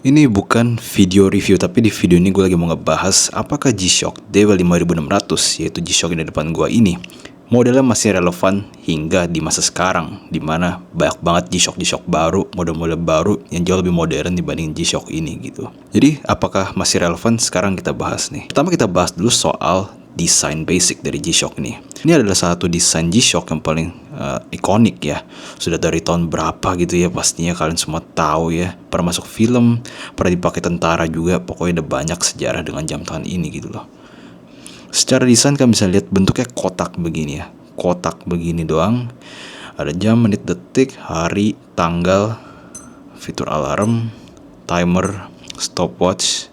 Ini bukan video review, tapi di video ini gue lagi mau ngebahas apakah G-Shock DW5600, yaitu G-Shock yang di depan gue ini, modelnya masih relevan hingga di masa sekarang, dimana banyak banget G-Shock baru, model-model baru yang jauh lebih modern dibanding G-Shock ini gitu. Jadi apakah masih relevan? Sekarang kita bahas nih. Pertama kita bahas dulu soal desain basic dari G-Shock ini. Ini adalah satu desain G-Shock yang paling ikonik ya. Sudah dari tahun berapa gitu ya, pastinya kalian semua tahu ya. Pernah masuk film, pernah dipakai tentara juga. Pokoknya ada banyak sejarah dengan jam tangan ini gitu loh. Secara desain kalian bisa lihat bentuknya kotak begini ya. Kotak begini doang. Ada jam, menit, detik, hari, tanggal, fitur alarm, timer, stopwatch,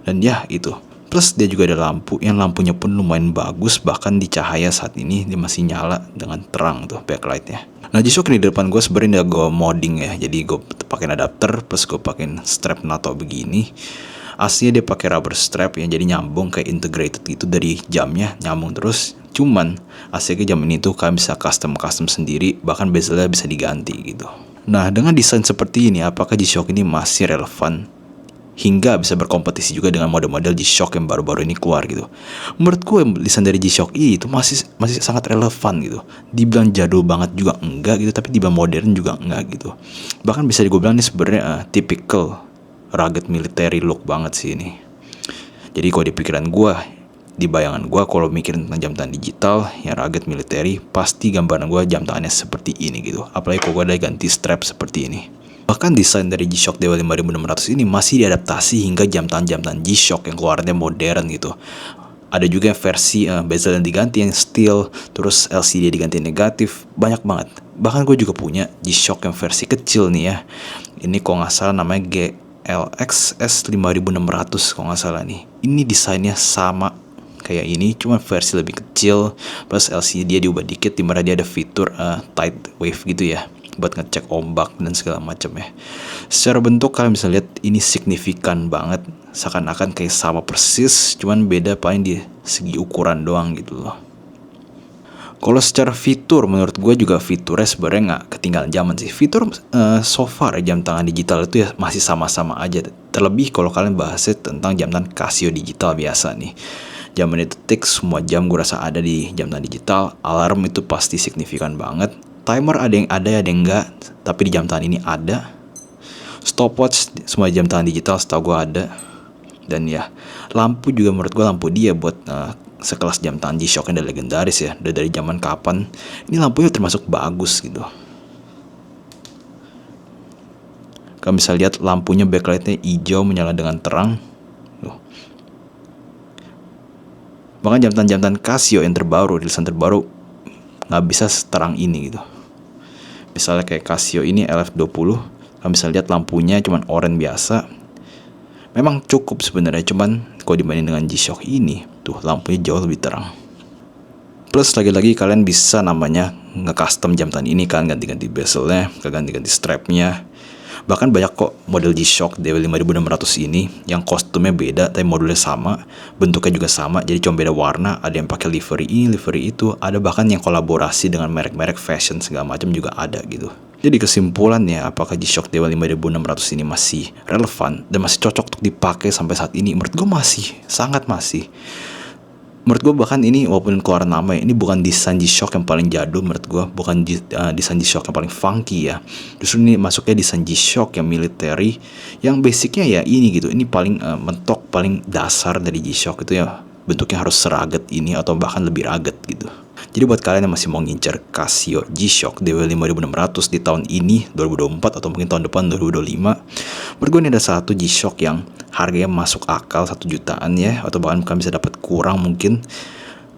dan ya itu. Plus dia juga ada lampu, yang lampunya pun lumayan bagus, bahkan di cahaya saat ini dia masih nyala dengan terang tuh backlightnya. Nah G-Shock ini di depan gue sebenarnya gue modding ya, jadi gue pakai adapter plus gue pakai strap NATO begini. Aslinya dia pakai rubber strap yang jadi nyambung kayak integrated gitu dari jamnya, nyambung terus. Cuman aslinya jam ini tuh kalian bisa custom sendiri, bahkan bezelnya bisa diganti gitu. Nah dengan desain seperti ini, apakah G-Shock ini masih relevan hingga bisa berkompetisi juga dengan model-model G-Shock yang baru-baru ini keluar gitu? Menurut gue desain dari G-Shock itu masih sangat relevan gitu. Dibilang jadul banget juga enggak gitu, tapi dibilang modern juga enggak gitu. Bahkan bisa gue bilang ini sebenarnya typical rugged military look banget sih ini. Jadi kalau di pikiran gue, di bayangan gue kalau mikirin tentang jam tangan digital yang rugged military, pasti gambaran gue jam tangannya seperti ini gitu. Apalagi kalau gue ada ganti strap seperti ini. Bahkan desain dari G-Shock DW5600 ini masih diadaptasi hingga jam tangan G-Shock yang keluarnya modern gitu. Ada juga yang versi bezel yang diganti yang steel, terus LCD diganti negatif, banyak banget. Bahkan gue juga punya G-Shock yang versi kecil nih ya. Ini kalau nggak salah namanya GLX S5600 kalau nggak salah nih. Ini desainnya sama kayak ini, cuma versi lebih kecil, plus LCD dia diubah dikit, dimana dia ada fitur tide wave gitu ya, buat ngecek ombak dan segala macam ya. Secara bentuk kalian bisa lihat ini signifikan banget, seakan-akan kayak sama persis, cuman beda paling di segi ukuran doang gitu loh. Kalau secara fitur, menurut gue juga fiturnya sebenarnya nggak ketinggalan zaman sih. Fitur so far jam tangan digital itu ya masih sama-sama aja. Terlebih kalau kalian bahasnya tentang jam tangan Casio digital biasa nih. Jam menit detik semua jam gue rasa ada di jam tangan digital. Alarm itu pasti signifikan banget. Timer ada yang yang enggak, tapi di jam tangan ini ada. Stopwatch semua jam tangan digital setahu gue ada. Dan ya, lampu juga menurut gue lampu dia buat sekelas jam tangan G-Shock yang udah legendaris ya, udah dari zaman kapan. Ini lampunya termasuk bagus gitu. Kalian bisa lihat lampunya backlightnya hijau menyala dengan terang. Bahkan jam tangan Casio yang terbaru, rilisan terbaru, nggak bisa seterang ini gitu. Misalnya kayak Casio ini LF20, kalian bisa lihat lampunya cuman oranye biasa. Memang cukup sebenarnya, cuman kalau dibanding dengan G-Shock ini, tuh lampunya jauh lebih terang. Plus lagi-lagi kalian bisa namanya nge-custom jam tangan ini kan, ganti-ganti bezelnya, ganti-ganti strapnya. Bahkan banyak kok model G-Shock DW5600 ini yang kostumnya beda tapi modulnya sama, bentuknya juga sama, jadi cuma beda warna. Ada yang pakai livery ini, livery itu, ada bahkan yang kolaborasi dengan merek-merek fashion segala macam juga ada gitu. Jadi kesimpulannya, apakah G-Shock DW5600 ini masih relevan dan masih cocok untuk dipakai sampai saat ini? Menurut gue masih, sangat masih. Menurut gue bahkan ini walaupun keluar nama ini bukan desain G-Shock yang paling jadul, menurut gue bukan desain G-Shock yang paling funky ya. Justru ini masuknya desain G-Shock yang military, yang basicnya ya ini gitu. Ini paling mentok, paling dasar dari G-Shock itu ya, bentuknya harus seraget ini atau bahkan lebih rugged gitu. Jadi buat kalian yang masih mau ngincer Casio G-Shock DW5600 di tahun ini 2024 atau mungkin tahun depan 2025, menurut gue ini ada satu G-Shock yang harganya masuk akal 1 jutaan ya, atau bahkan kalian bisa dapat kurang mungkin.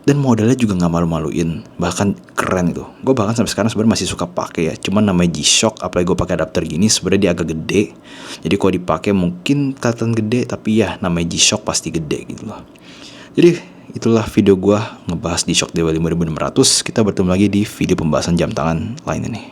Dan modelnya juga nggak malu-maluin, bahkan keren itu. Gue bahkan sampai sekarang sebenarnya masih suka pakai ya. Cuman namanya G-Shock, apalagi gue pakai adapter gini, sebenarnya dia agak gede. Jadi kalau dipakai mungkin kelihatan gede, tapi ya namanya G-Shock pasti gede gitu loh. Jadi itulah video gue ngebahas G-Shock DW5600. Kita bertemu lagi di video pembahasan jam tangan lain ini.